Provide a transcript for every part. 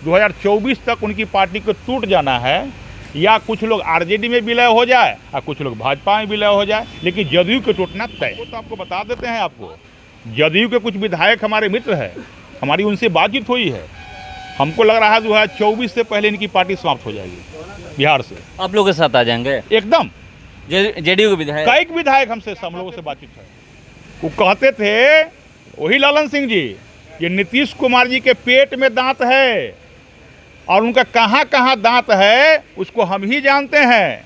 2024 तक उनकी पार्टी को टूट जाना है, या कुछ लोग आरजेडी में विलय हो जाए और कुछ लोग भाजपा में विलय हो जाए, लेकिन जदयू को टूटना तय। वो तो आपको बता देते हैं। आपको जदयू के कुछ विधायक हमारे मित्र हैं, हमारी उनसे बातचीत हुई है। हमको लग रहा है 2024 से पहले इनकी पार्टी समाप्त हो जाएगी बिहार से। आप लोग के साथ आ जाएंगे एकदम। जेडीयू के विधायक, कई विधायक हमसे, हम लोगों से बातचीत है। वो कहते थे, वही लालन सिंह जी, ये नीतीश कुमार जी के पेट में दांत है और उनका कहाँ कहाँ दांत है उसको हम ही जानते हैं,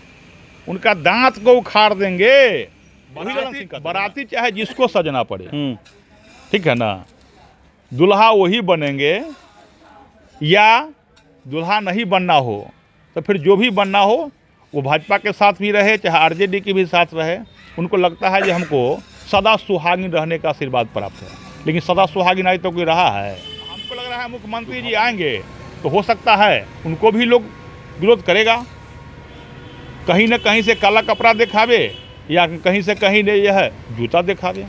उनका दांत को उखाड़ देंगे। बाराती चाहे जिसको सजना पड़े, ठीक है ना, दुल्हा वही बनेंगे, या दुल्हा नहीं बनना हो तो फिर जो भी बनना हो वो भाजपा के साथ भी रहे, चाहे आरजेडी के भी साथ रहे। उनको लगता है कि हमको सदा सुहागिन रहने का आशीर्वाद प्राप्त है, लेकिन सदा सुहागिन आज तो कोई रहा है। हमको लग रहा है मुख्यमंत्री जी आएंगे तो हो सकता है उनको भी लोग विरोध करेगा, कहीं न कहीं से काला कपड़ा दिखावे या कहीं से कहीं ने यह जूता दिखावे,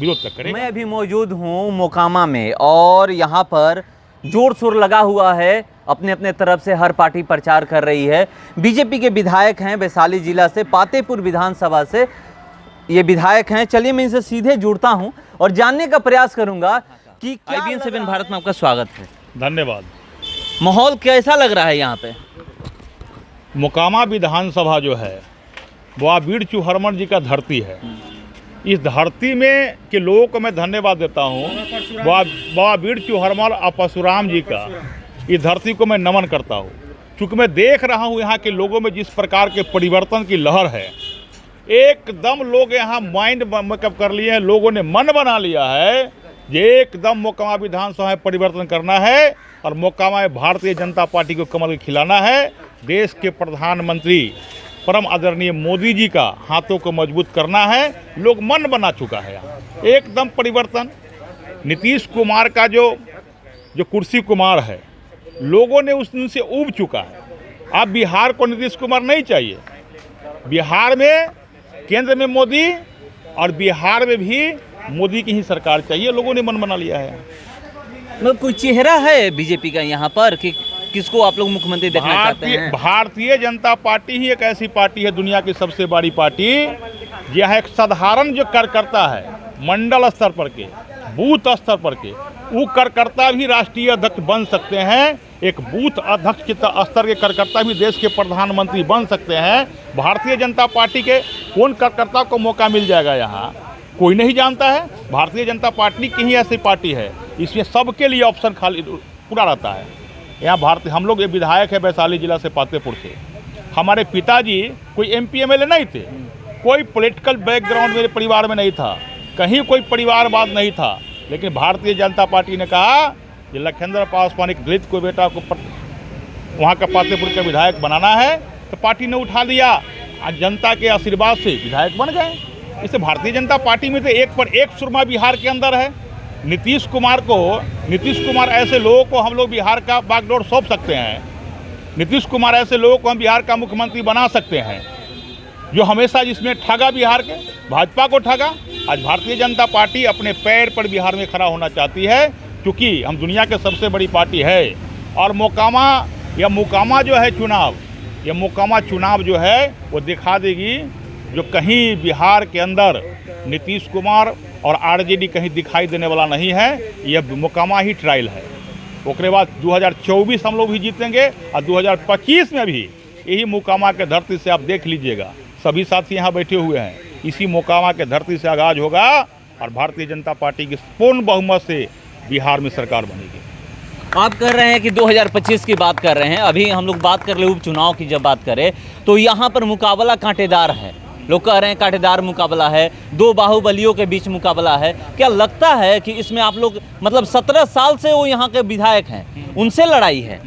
विरोध तक करेगा। मैं अभी मौजूद हूँ मोकामा में और यहाँ पर जोर शोर लगा हुआ है, अपने अपने तरफ से हर पार्टी प्रचार कर रही है। बीजेपी के विधायक हैं वैशाली जिला से, पातेपुर विधानसभा से ये विधायक हैं। चलिए मैं इनसे सीधे जुड़ता हूं और जानने का प्रयास करूंगा कि IBN 7 भारत में आपका स्वागत है। धन्यवाद। माहौल कैसा लग रहा है यहाँ पे? मोकामा विधानसभा जो है वो वीर चुहरमल जी का धरती है। इस धरती में के लोगों को मैं धन्यवाद देता हूँ। बाबा वीर चुहरमल और परशुराम जी का इस धरती को मैं नमन करता हूँ, क्योंकि मैं देख रहा हूँ यहाँ के लोगों में जिस प्रकार के परिवर्तन की लहर है। एकदम लोग यहाँ माइंड मेकअप कर लिए हैं, लोगों ने मन बना लिया है कि एकदम मोकामा विधानसभा में परिवर्तन करना है और मोकामा में भारतीय जनता पार्टी को कमल खिलाना है। देश के प्रधानमंत्री परम आदरणीय मोदी जी का हाथों को मजबूत करना है। लोग मन बना चुका है यहाँ, एकदम परिवर्तन। नीतीश कुमार का जो कुर्सी कुमार है, लोगों ने उनसे ऊब चुका है। अब बिहार को नीतीश कुमार नहीं चाहिए, बिहार में केंद्र में मोदी और बिहार में भी मोदी की ही सरकार चाहिए। लोगों ने मन बना लिया है। मतलब कोई चेहरा है बीजेपी का यहाँ पर कि किसको आप लोग मुख्यमंत्री देखना चाहते हैं? भारतीय जनता पार्टी ही एक ऐसी पार्टी है, दुनिया की सबसे बड़ी पार्टी, यह एक साधारण जो कार्यकर्ता है, मंडल स्तर पर के, बूथ स्तर पर के, वो कार्यकर्ता भी राष्ट्रीय अध्यक्ष बन सकते हैं। एक बूथ अध्यक्ष के स्तर के कार्यकर्ता भी देश के प्रधानमंत्री बन सकते हैं। भारतीय जनता पार्टी के कौन कार्यकर्ता को मौका मिल जाएगा यहाँ, कोई नहीं जानता है। भारतीय जनता पार्टी की ही ऐसी पार्टी है, इसमें सबके लिए ऑप्शन खाली पूरा रहता है। यहाँ हम लोग एक विधायक है वैशाली जिला से, पातेपुर से। हमारे पिताजी कोई MP MLA नहीं थे, कोई पॉलिटिकल बैकग्राउंड मेरे परिवार में नहीं था, कहीं कोई परिवारवाद नहीं था, लेकिन भारतीय जनता पार्टी ने कहा कि लखनदर पासवान एक दलित को बेटा को वहाँ का पातेपुर का विधायक बनाना है, तो पार्टी ने उठा लिया। आज जनता के आशीर्वाद से विधायक बन गए। इससे भारतीय जनता पार्टी में तो एक पर एक सुरमा बिहार के अंदर है। नीतीश कुमार ऐसे लोगों को हम लोग बिहार का बागडोर सौंप सकते हैं। नीतीश कुमार ऐसे लोगों को हम बिहार का मुख्यमंत्री बना सकते हैं, जो हमेशा जिसमें ठगा बिहार के भाजपा को ठगा। आज भारतीय जनता पार्टी अपने पैर पर बिहार में खड़ा होना चाहती है, क्योंकि हम दुनिया के सबसे बड़ी पार्टी है। और मोकामा जो है चुनाव जो है वो दिखा देगी, जो कहीं बिहार के अंदर नीतीश कुमार और आरजेडी कहीं दिखाई देने वाला नहीं है। यह मोकामा ही ट्रायल है। उसके बाद 2024 हम लोग भी जीतेंगे और 2025 में भी यही मोकामा के धरती से आप देख लीजिएगा, सभी साथी यहाँ बैठे हुए हैं, इसी मोकामा के धरती से आगाज होगा और भारतीय जनता पार्टी की पूर्ण बहुमत से बिहार में सरकार बनेगी। आप कह रहे हैं कि 2025 की बात कर रहे हैं, अभी हम लोग बात कर रहे उपचुनाव की। जब बात करें तो यहाँ पर मुकाबला कांटेदार है, लोग कह रहे हैं कांटेदार मुकाबला है, दो बाहुबलियों के बीच मुकाबला है। क्या लगता है कि इसमें आप लोग, मतलब 17 साल से वो यहाँ के विधायक हैं, उनसे लड़ाई है?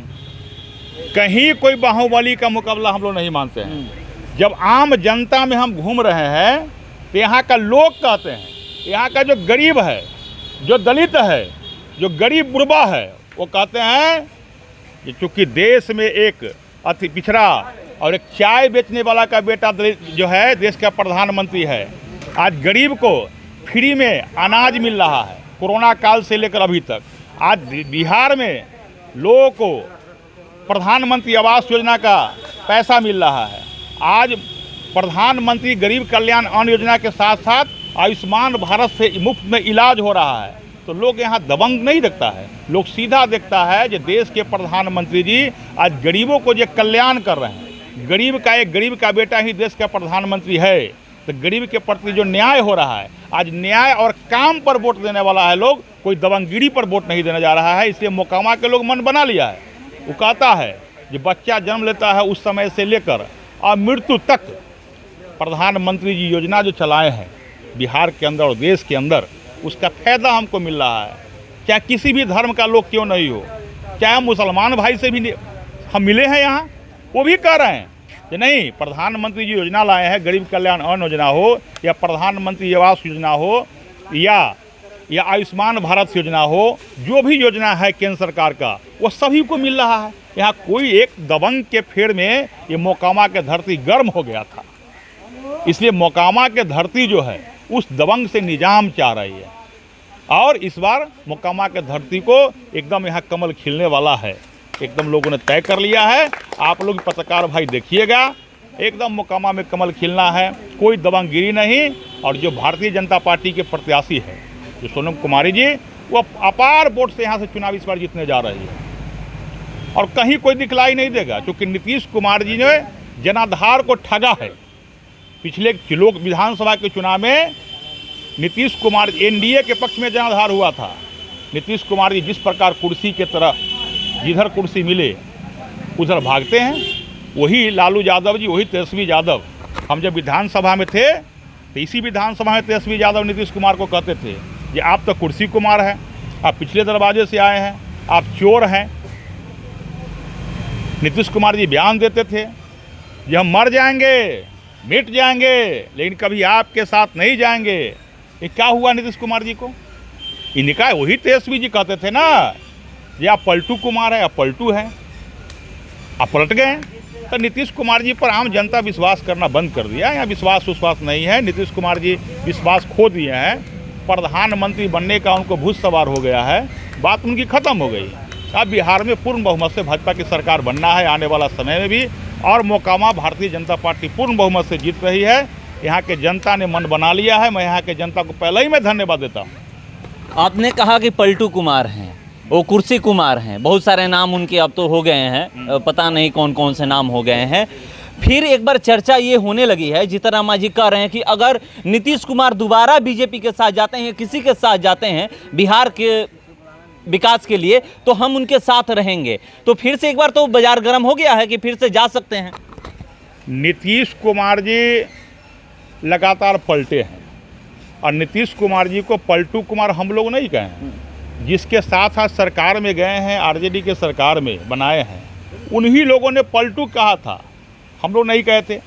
कहीं कोई बाहुबली का मुकाबला हम लोग नहीं मानते हैं। जब आम जनता में हम घूम रहे हैं तो यहाँ का लोग कहते हैं, यहाँ का जो गरीब है, जो दलित है, जो गरीब बुढ़बा है, वो कहते हैं कि चूँकि देश में एक अति पिछड़ा और एक चाय बेचने वाला का बेटा जो है देश का प्रधानमंत्री है। आज गरीब को फ्री में अनाज मिल रहा है, कोरोना काल से लेकर अभी तक। आज बिहार में लोगों को प्रधानमंत्री आवास योजना का पैसा मिल रहा है, आज प्रधानमंत्री गरीब कल्याण अन्न योजना के साथ साथ आयुष्मान भारत से मुफ्त में इलाज हो रहा है। तो लोग यहाँ दबंग नहीं देखता है, लोग सीधा देखता है कि देश के प्रधानमंत्री जी आज गरीबों को जो कल्याण कर रहे हैं। गरीब का बेटा ही देश का प्रधानमंत्री है, तो गरीब के प्रति जो न्याय हो रहा है, आज न्याय और काम पर वोट देने वाला है लोग, कोई दबंगगिरी पर वोट नहीं देने जा रहा है। इसलिए मोकामा के लोग मन बना लिया है। वो कहता है जो बच्चा जन्म लेता है उस समय से लेकर और मृत्यु तक प्रधानमंत्री जी योजना जो चलाए हैं बिहार के अंदर और देश के अंदर, उसका फायदा हमको मिल रहा है। चाहे किसी भी धर्म का लोग क्यों नहीं हो, चाहे मुसलमान भाई से भी हम मिले हैं यहाँ, वो भी कह रहे हैं कि नहीं, प्रधानमंत्री जी योजना लाए हैं, गरीब कल्याण अन्न योजना हो या प्रधानमंत्री आवास योजना हो या आयुष्मान भारत योजना हो, जो भी योजना है केंद्र सरकार का, वो सभी को मिल रहा है। यहाँ कोई एक दबंग के फेर में ये मोकामा के धरती गर्म हो गया था, इसलिए मोकामा के धरती जो है उस दबंग से निजाम चाह रही है। और इस बार मोकामा के धरती को एकदम यहाँ कमल खिलने वाला है, एकदम लोगों ने तय कर लिया है। आप लोग पत्रकार भाई देखिएगा, एकदम मोकामा में कमल खिलना है, कोई दबंगगिरी नहीं। और जो भारतीय जनता पार्टी के प्रत्याशी है जो सोनम कुमारी जी, वो अपार वोट से यहाँ से चुनाव इस बार जीतने जा रही है और कहीं कोई दिखलाई नहीं देगा, क्योंकि नीतीश कुमार जी ने जनाधार को ठगा है। पिछले लोक विधानसभा के चुनाव में नीतीश कुमार एनडीए के पक्ष में जनाधार हुआ था। नीतीश कुमार जी जिस प्रकार कुर्सी के तरह जिधर कुर्सी मिले उधर भागते हैं, वही लालू यादव जी, वही तेजस्वी यादव। हम जब विधानसभा में थे तो इसी विधानसभा में तेजस्वी यादव नीतीश कुमार को कहते थे कि आप तो कुर्सी कुमार हैं, आप पिछले दरवाजे से आए हैं, आप चोर हैं। नीतीश कुमार जी बयान देते थे कि हम मर जाएंगे, मिट जाएंगे, लेकिन कभी आपके साथ नहीं जाएंगे। ये क्या हुआ नीतीश कुमार जी को? इनका वही तेजस्वी जी कहते थे ना, ये आप पलटू कुमार है, आप पलटू हैं, आप पलट गए। तो नीतीश कुमार जी पर आम जनता विश्वास करना बंद कर दिया। यहाँ विश्वास नहीं है, नीतीश कुमार जी विश्वास खो दिए हैं। प्रधानमंत्री बनने का उनको भूत सवार हो गया है, बात उनकी ख़त्म हो गई। अब बिहार में पूर्ण बहुमत से भाजपा की सरकार बनना है आने वाला समय में भी, और मोकामा भारतीय जनता पार्टी पूर्ण बहुमत से जीत रही है। यहाँ के जनता ने मन बना लिया है। मैं यहाँ के जनता को पहले ही मैं धन्यवाद देता हूँ। आपने कहा कि पलटू कुमार हैं, वो कुर्सी कुमार हैं, बहुत सारे नाम उनके अब तो हो गए हैं, पता नहीं कौन कौन से नाम हो गए हैं। फिर एक बार चर्चा ये होने लगी है, जीतन मांझी कह रहे हैं कि अगर नीतीश कुमार दोबारा बीजेपी के साथ जाते हैं, किसी के साथ जाते हैं बिहार के विकास के लिए, तो हम उनके साथ रहेंगे। तो फिर से एक बार तो बाजार गर्म हो गया है कि फिर से जा सकते हैं। नीतीश कुमार जी लगातार पलटे हैं, और नीतीश कुमार जी को पलटू कुमार हम लोग नहीं कहे हैं। जिसके साथ साथ सरकार में गए हैं, आरजेडी के सरकार में बनाए हैं, उन्हीं लोगों ने पलटू कहा था, हम लोग नहीं कहे थे।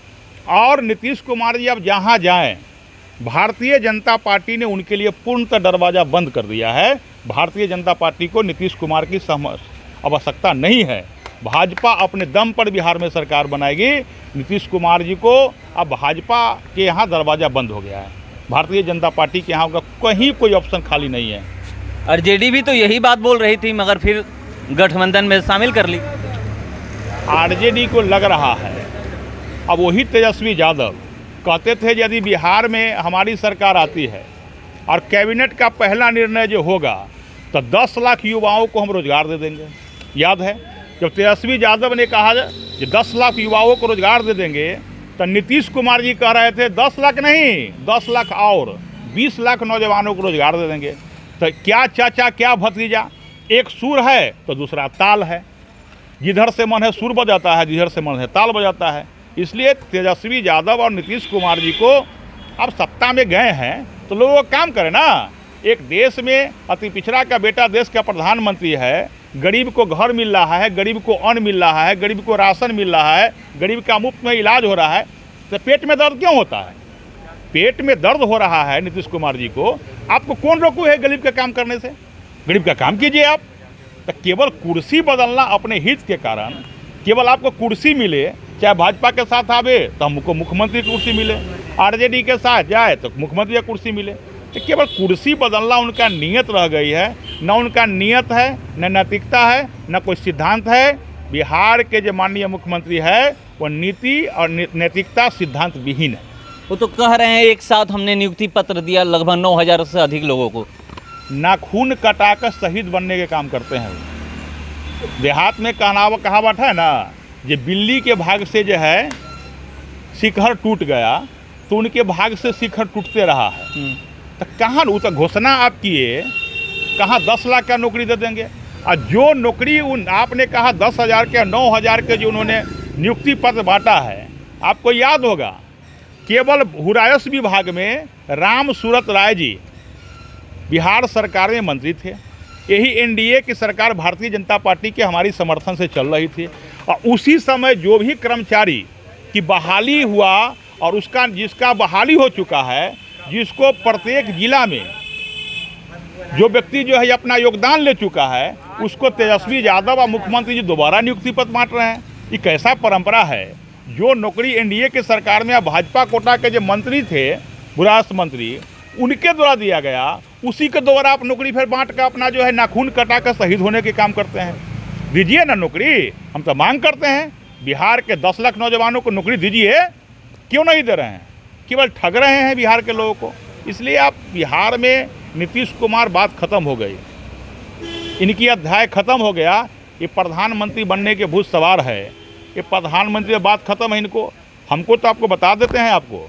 और नीतीश कुमार जी अब जहाँ जाएं, भारतीय जनता पार्टी ने उनके लिए पूर्णतः दरवाज़ा बंद कर दिया है। भारतीय जनता पार्टी को नीतीश कुमार की आवश्यकता नहीं है। भाजपा अपने दम पर बिहार में सरकार बनाएगी। नीतीश कुमार जी को अब भाजपा के यहाँ दरवाज़ा बंद हो गया है। भारतीय जनता पार्टी के यहाँ कहीं कोई ऑप्शन खाली नहीं है। आरजेडी भी तो यही बात बोल रही थी, मगर फिर गठबंधन में शामिल कर ली। आरजेडी को लग रहा है, अब वही तेजस्वी यादव कहते थे यदि बिहार में हमारी सरकार आती है और कैबिनेट का पहला निर्णय जो होगा तो 10 लाख युवाओं को हम रोजगार दे देंगे। याद है जब तेजस्वी यादव ने कहा कि 10 लाख युवाओं को रोजगार दे देंगे, तो नीतीश कुमार जी कह रहे थे 10 लाख नहीं, 10 लाख और 20 लाख नौजवानों को रोजगार दे देंगे। तो क्या चाचा क्या भतीजा, एक सुर है तो दूसरा ताल है। जिधर से मन है सुर बजाता है, जिधर से मन है ताल बजाता है। इसलिए तेजस्वी यादव और नीतीश कुमार जी को अब सत्ता में गए हैं तो लोग काम करें ना। एक देश में अति पिछड़ा का बेटा देश का प्रधानमंत्री है, गरीब को घर मिल रहा है, गरीब को अन्न मिल रहा है, गरीब को राशन मिल रहा है, गरीब का मुफ्त में इलाज हो रहा है, तो पेट में दर्द क्यों होता है? पेट में दर्द हो रहा है नीतीश कुमार जी को, आपको कौन रोकू है गरीब का काम करने से? गरीब का काम कीजिए आप। तो केवल कुर्सी बदलना अपने हित के कारण, केवल आपको कुर्सी मिले, चाहे भाजपा के साथ आवे तो हमको मुख्यमंत्री की कुर्सी मिले, आरजेडी के साथ जाए तो मुख्यमंत्री की कुर्सी मिले, तो केवल कुर्सी बदलना उनका नियत रह गई है। न उनका नियत है, न नैतिकता है, न कोई सिद्धांत है। बिहार के जो माननीय मुख्यमंत्री है वो नीति और नैतिकता सिद्धांत विहीन है। वो तो कह रहे हैं एक साथ हमने नियुक्ति पत्र दिया लगभग 9,000 से अधिक लोगों को। नाखून कटाकर शहीद बनने के काम करते हैं वो। देहात में कहावत है ना, जो बिल्ली के भाग से जो है शिखर टूट गया तो उनके भाग से शिखर टूटते रहा है। तो कहाँ वो तो घोषणा आप किए, कहाँ 10 लाख का नौकरी दे देंगे, और जो नौकरी आपने कहा 10,000 के 9,000 के जो उन्होंने नियुक्ति पत्र बांटा है, आपको याद होगा केवल हुरायस विभाग में राम सूरत राय जी बिहार सरकार में मंत्री थे। यही एनडीए की सरकार भारतीय जनता पार्टी के हमारी समर्थन से चल रही थी, और उसी समय जो भी कर्मचारी की बहाली हुआ और उसका जिसका बहाली हो चुका है, जिसको प्रत्येक जिला में जो व्यक्ति जो है अपना योगदान ले चुका है, उसको तेजस्वी यादव और मुख्यमंत्री जी दोबारा नियुक्ति पत्र बांट रहे हैं। ये कैसा परंपरा है? जो नौकरी एनडीए के सरकार में भाजपा कोटा के जो मंत्री थे, विरासत मंत्री, उनके द्वारा दिया गया, उसी के द्वारा आप नौकरी फिर बांट कर अपना जो है नाखून कटा कर शहीद होने के काम करते हैं। दीजिए ना नौकरी, हम तो मांग करते हैं बिहार के 10 लाख नौजवानों को नौकरी दीजिए। क्यों नहीं दे रहे हैं? केवल ठग रहे हैं बिहार के लोगों को। इसलिए आप बिहार में नीतीश कुमार बात खत्म हो गई, इनकी अध्याय खत्म हो गया। ये प्रधानमंत्री बनने के भूत सवार है, ये प्रधानमंत्री बात खत्म है इनको। हमको तो आपको बता देते हैं, आपको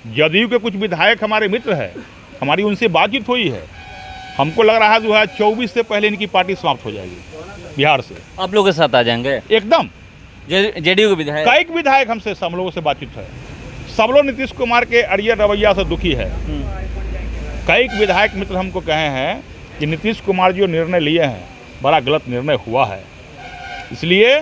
जदयू के कुछ विधायक हमारे मित्र हैं, हमारी उनसे बातचीत हुई है। हमको लग रहा है 2024 से पहले इनकी पार्टी समाप्त हो जाएगी बिहार से। आप लोग के साथ आ जाएंगे? एकदम। जेडीयू के विधायक, कई विधायक हमसे, सब लोगों से बातचीत है, सब लोग नीतीश कुमार के अड़ियल रवैया से दुखी है। कई विधायक मित्र हमको कहे हैं कि नीतीश कुमार जो निर्णय लिए हैं बड़ा गलत निर्णय हुआ है। इसलिए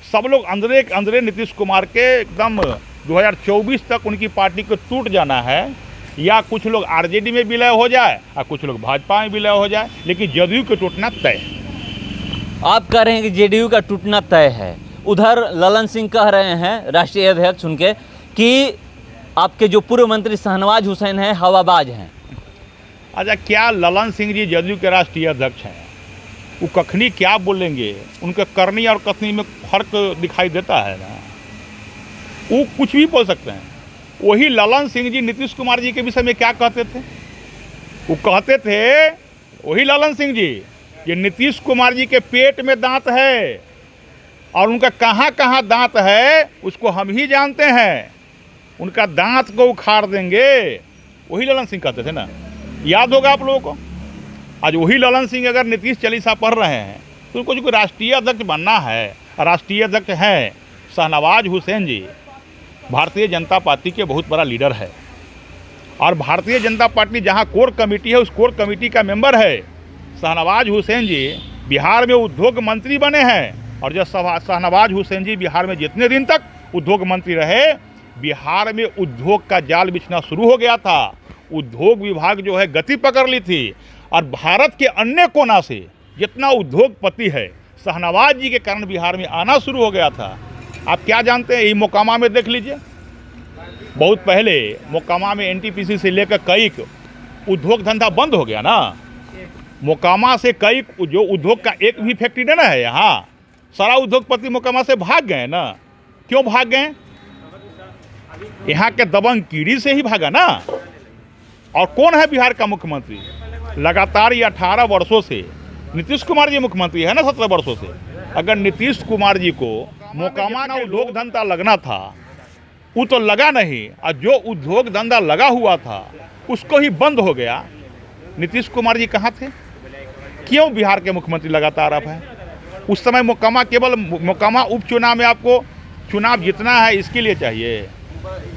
सब लोग अंदरे नीतीश कुमार के एकदम 2024 तक उनकी पार्टी को टूट जाना है, या कुछ लोग आरजेडी में विलय हो जाए और कुछ लोग भाजपा में विलय हो जाए, लेकिन जदयू को टूटना तय है। आप कह रहे हैं कि जेडीयू का टूटना तय है, उधर ललन सिंह कह रहे हैं, राष्ट्रीय अध्यक्ष उनके, कि आपके जो पूर्व मंत्री शहनवाज हुसैन हैं हवाबाज हैं। अच्छा, क्या ललन सिंह जी जदयू के राष्ट्रीय अध्यक्ष हैं? वो कखनी क्या बोलेंगे, उनके करनी और कथनी में फर्क दिखाई देता है ना। वो कुछ भी बोल सकते हैं। वही ललन सिंह जी नीतीश कुमार जी के विषय में क्या कहते थे? वो कहते थे, वही ललन सिंह जी, ये नीतीश कुमार जी के पेट में दांत है और उनका कहाँ कहाँ दांत है उसको हम ही जानते हैं, उनका दांत को उखाड़ देंगे। वही ललन सिंह कहते थे ना, याद होगा आप लोगों को। आज वही ललन सिंह अगर नीतीश चालीसा पढ़ रहे हैं तो उनको जो राष्ट्रीय अध्यक्ष बनना है, राष्ट्रीय अध्यक्ष हैं शहनवाज हुसैन जी, भारतीय जनता पार्टी के बहुत बड़ा लीडर है। और भारतीय जनता पार्टी जहां कोर कमेटी है, उस कोर कमेटी का मेंबर है शहनवाज हुसैन जी। बिहार में उद्योग मंत्री बने हैं, और जब शहनवाज हुसैन जी बिहार में जितने दिन तक उद्योग मंत्री रहे, बिहार में उद्योग का जाल बिछना शुरू हो गया था। उद्योग विभाग जो है गति पकड़ ली थी, और भारत के अन्य कोना से जितना उद्योगपति है शहनवाज जी के कारण बिहार में आना शुरू हो गया था। आप क्या जानते हैं? यही मोकामा में देख लीजिए, बहुत पहले मोकामा में एनटीपीसी से लेकर कई उद्योग धंधा बंद हो गया ना। मोकामा से कई जो उद्योग का एक भी फैक्ट्री ना है यहाँ, सारा उद्योगपति मोकामा से भाग गए ना। क्यों भाग गए? यहाँ के दबंग कीड़ी से ही भागा ना। और कौन है बिहार का मुख्यमंत्री? लगातार ये 18 वर्षों से नीतीश कुमार जी मुख्यमंत्री है ना, 17 वर्षों से। अगर नीतीश कुमार जी को मोकामा का उद्योग धंधा लगना था, वो तो लगा नहीं, और जो उद्योग धंधा लगा हुआ था उसको ही बंद हो गया। नीतीश कुमार जी कहाँ थे? क्यों बिहार के मुख्यमंत्री लगातार आप हैं? उस समय मोकामा, केवल मोकामा उपचुनाव में आपको चुनाव जीतना है, इसके लिए चाहिए।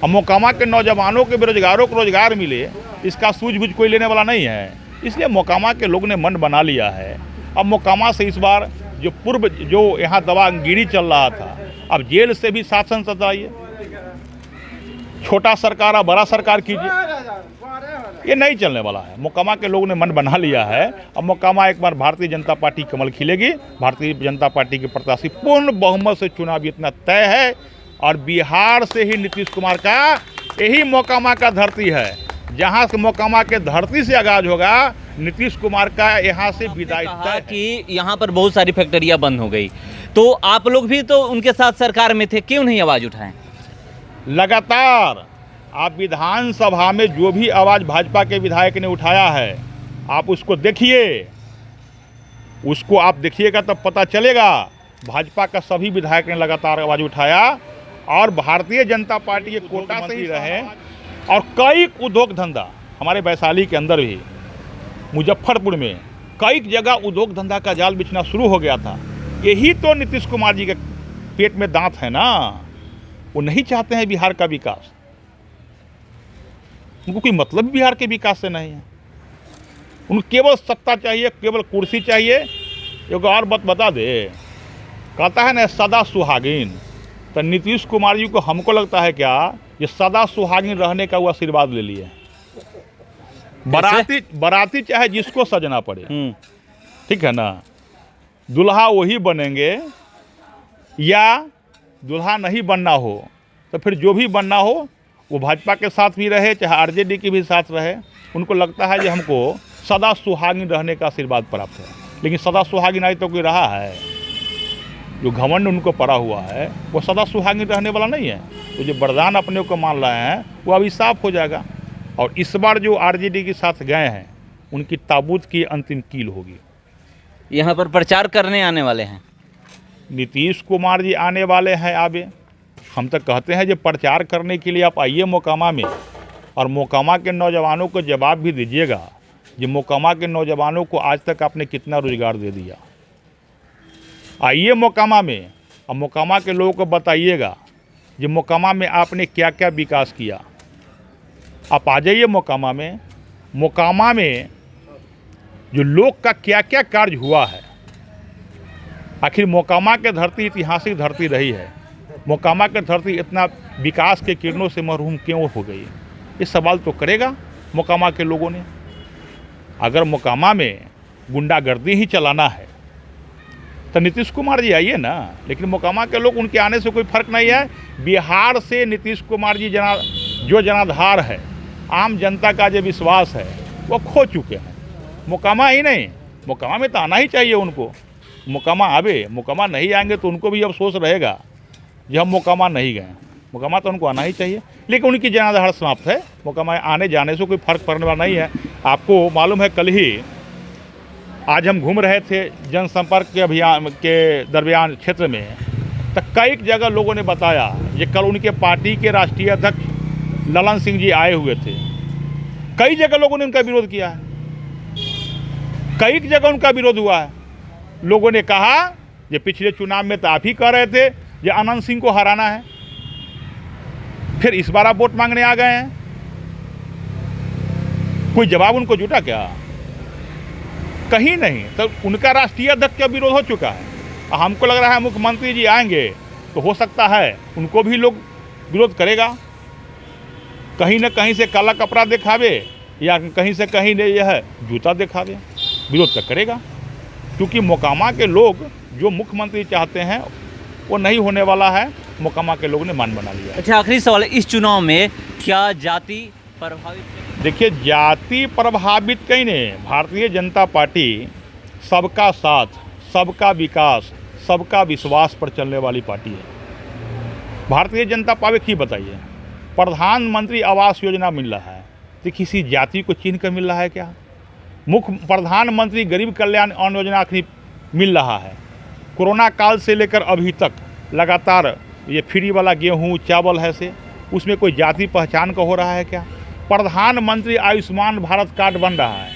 अब मोकामा के नौजवानों के, बेरोजगारों को रोजगार मिले, इसका सूझबूझ कोई लेने वाला नहीं है। इसलिए मोकामा के लोग ने मन बना लिया है। अब मोकामा से इस बार जो पूर्व जो यहाँ दवागिरी चल रहा था, अब जेल से भी शासन सताइए, छोटा सरकार और बड़ा सरकार कीजिए, ये नहीं चलने वाला है। मोकामा के लोगों ने मन बना लिया है। अब मोकामा एक बार भारतीय जनता पार्टी कमल खिलेगी। भारतीय जनता पार्टी के प्रत्याशी पूर्ण बहुमत से चुनाव जीतना तय है, और बिहार से ही नीतीश कुमार का, यही मोकामा का धरती है, जहां से मोकामा के धरती से आगाज होगा नीतीश कुमार का यहाँ से विदाई तय है। कि यहाँ पर बहुत सारी फैक्ट्रियाँ बंद हो गई, तो आप लोग भी तो उनके साथ सरकार में थे, क्यों नहीं आवाज़ उठाएं? लगातार आप विधानसभा में जो भी आवाज़ भाजपा के विधायक ने उठाया है, आप उसको देखिए, उसको आप देखिएगा तब पता चलेगा। भाजपा का सभी विधायक ने लगातार आवाज़ उठाया और भारतीय जनता पार्टी के कोटा से ही रहे। और कई उद्योग धंधा हमारे वैशाली के अंदर भी, मुजफ्फरपुर में कई जगह उद्योग धंधा का जाल बिछना शुरू हो गया था। यही तो नीतीश कुमार जी के पेट में दांत है ना, वो नहीं चाहते हैं बिहार का विकास। उनको कोई मतलब बिहार के विकास से नहीं है, उनको केवल सत्ता चाहिए, केवल कुर्सी चाहिए। एक और बात बता दे, कहता है ना सदा सुहागिन, तो नीतीश कुमार जी को हमको लगता है क्या ये सदा सुहागिन रहने का वो आशीर्वाद ले लिए। बाराती चाहे जिसको सजना पड़े, ठीक है ना, दुल्हा वही बनेंगे, या दुल्हा नहीं बनना हो तो फिर जो भी बनना हो वो भाजपा के साथ भी रहे, चाहे आरजेडी के भी साथ रहे। उनको लगता है कि हमको सदा सुहागिन रहने का आशीर्वाद प्राप्त है, लेकिन सदा सुहागिन आज तो कोई रहा है? जो घमंड उनको पड़ा हुआ है वो सदा सुहागिन रहने वाला नहीं है। तो जो वरदान अपने को मान रहे हैं वो अभी साफ हो जाएगा। और इस बार जो आरजेडी के साथ गए हैं उनकी ताबूत की अंतिम कील होगी। यहाँ पर प्रचार करने आने वाले हैं नीतीश कुमार जी, आने वाले हैं आगे। हम तो कहते हैं जो प्रचार करने के लिए आप आइए मोकामा में, और मोकामा के नौजवानों को जवाब भी दीजिएगा। जो मोकामा के नौजवानों को आज तक आपने कितना रोजगार दे दिया। आइए मोकामा में और मोकामा के लोगों को बताइएगा जो मोकामा में आपने क्या क्या विकास किया। आप आ जाइए मोकामा में, मोकामा में जो लोग का क्या क्या कार्य हुआ है। आखिर मोकामा के धरती ऐतिहासिक धरती रही है, मोकामा की धरती इतना विकास के किरणों से महरूम क्यों हो गई, ये सवाल तो करेगा मोकामा के लोगों ने। अगर मोकामा में गुंडागर्दी ही चलाना है तो नीतीश कुमार जी आइए ना, लेकिन मोकामा के लोग, उनके आने से कोई फर्क नहीं है। बिहार से नीतीश कुमार जी जो जनाधार है, आम जनता का जो विश्वास है वो खो चुके हैं। मोकामा ही नहीं, मोकामा में तो आना ही चाहिए उनको। मोकामा आवे, मोकामा नहीं आएंगे तो उनको भी अफसोस रहेगा जब हम मोकामा नहीं गए। मोकामा तो उनको आना ही चाहिए, लेकिन उनकी जनाधार समाप्त है। मोकामा आने जाने से कोई फर्क पड़ने वाला नहीं है। आपको मालूम है, कल ही आज हम घूम रहे थे जनसंपर्क के अभियान के दरमियान क्षेत्र में, तो कई जगह लोगों ने बताया ये कल उनके पार्टी के राष्ट्रीय अध्यक्ष ललन सिंह जी आए हुए थे। कई जगह लोगों ने उनका विरोध किया है, कई जगह उनका विरोध हुआ है। लोगों ने कहा ये पिछले चुनाव में तो आप ही कह रहे थे ये अनंत सिंह को हराना है, फिर इस बार आप वोट मांगने आ गए हैं। कोई जवाब उनको जुटा क्या? कहीं नहीं। तो उनका राष्ट्रीय अध्यक्ष का विरोध हो चुका है। हमको लग रहा है मुख्यमंत्री जी आएंगे तो हो सकता है उनको भी लोग विरोध करेगा। कहीं न कहीं से काला कपड़ा दिखावे या कहीं से कहीं यह जूता दिखावे, विरोध तो करेगा। क्योंकि मोकामा के लोग जो मुख्यमंत्री चाहते हैं वो नहीं होने वाला है। मोकामा के लोगों ने मन बना लिया। अच्छा, आखिरी सवाल है, इस चुनाव में क्या जाति प्रभावित? देखिए, जाति प्रभावित कहीं नहीं। भारतीय जनता पार्टी सबका साथ, सबका विकास, सबका विश्वास पर चलने वाली पार्टी है। भारतीय जनता पार्टी की बताइए, प्रधानमंत्री आवास योजना मिल रहा है तो किसी जाति को चिन्ह कर मिल रहा है क्या? मुख्य प्रधानमंत्री गरीब कल्याण अन्न योजना आखिर मिल रहा है। कोरोना काल से लेकर अभी तक लगातार ये फ्री वाला गेहूँ चावल है से, उसमें कोई जाति पहचान का हो रहा है क्या? प्रधानमंत्री आयुष्मान भारत कार्ड बन रहा है,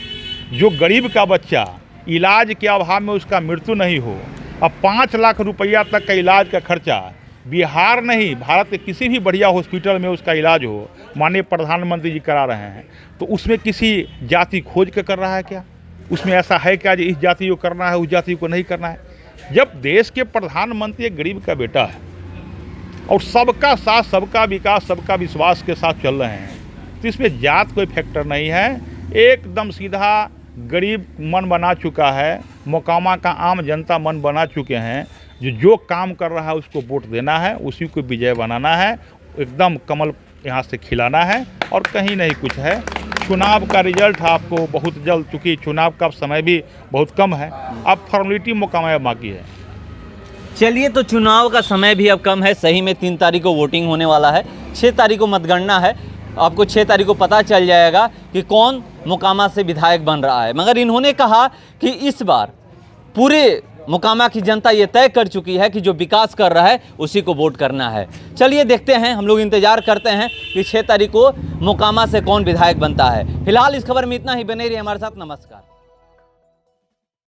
जो गरीब का बच्चा इलाज के अभाव में उसका मृत्यु नहीं हो। अब 5 लाख रुपया तक का इलाज का खर्चा बिहार नहीं, भारत के किसी भी बढ़िया हॉस्पिटल में उसका इलाज हो, माननीय प्रधानमंत्री जी करा रहे हैं। तो उसमें किसी जाति खोज के कर रहा है क्या? उसमें ऐसा है क्या जो इस जाति को करना है, उस जाति को नहीं करना है? जब देश के प्रधानमंत्री एक गरीब का बेटा है और सबका साथ, सबका विकास, सबका विश्वास के साथ चल रहे हैं, तो इसमें जात कोई फैक्टर नहीं है। एकदम सीधा गरीब मन बना चुका है, मोकामा का आम जनता मन बना चुके हैं। जो काम कर रहा है उसको वोट देना है, उसी को विजय बनाना है, एकदम कमल यहाँ से खिलाना है और कहीं नहीं कुछ है। चुनाव का रिजल्ट आपको बहुत जल्द, चूँकि चुनाव का समय भी बहुत कम है, अब फॉर्मेलिटी मोकामा बाकी है। चलिए, तो चुनाव का समय भी अब कम है, सही में 3 तारीख को वोटिंग होने वाला है, 6 तारीख को मतगणना है। आपको 6 तारीख को पता चल जाएगा कि कौन मोकामा से विधायक बन रहा है। मगर इन्होंने कहा कि इस बार पूरे मोकामा की जनता ये तय कर चुकी है कि जो विकास कर रहा है उसी को वोट करना है। चलिए देखते हैं, हम लोग इंतजार करते हैं कि 6 तारीख को मोकामा से कौन विधायक बनता है। फिलहाल इस खबर में इतना ही, बने रहिए हमारे साथ। नमस्कार।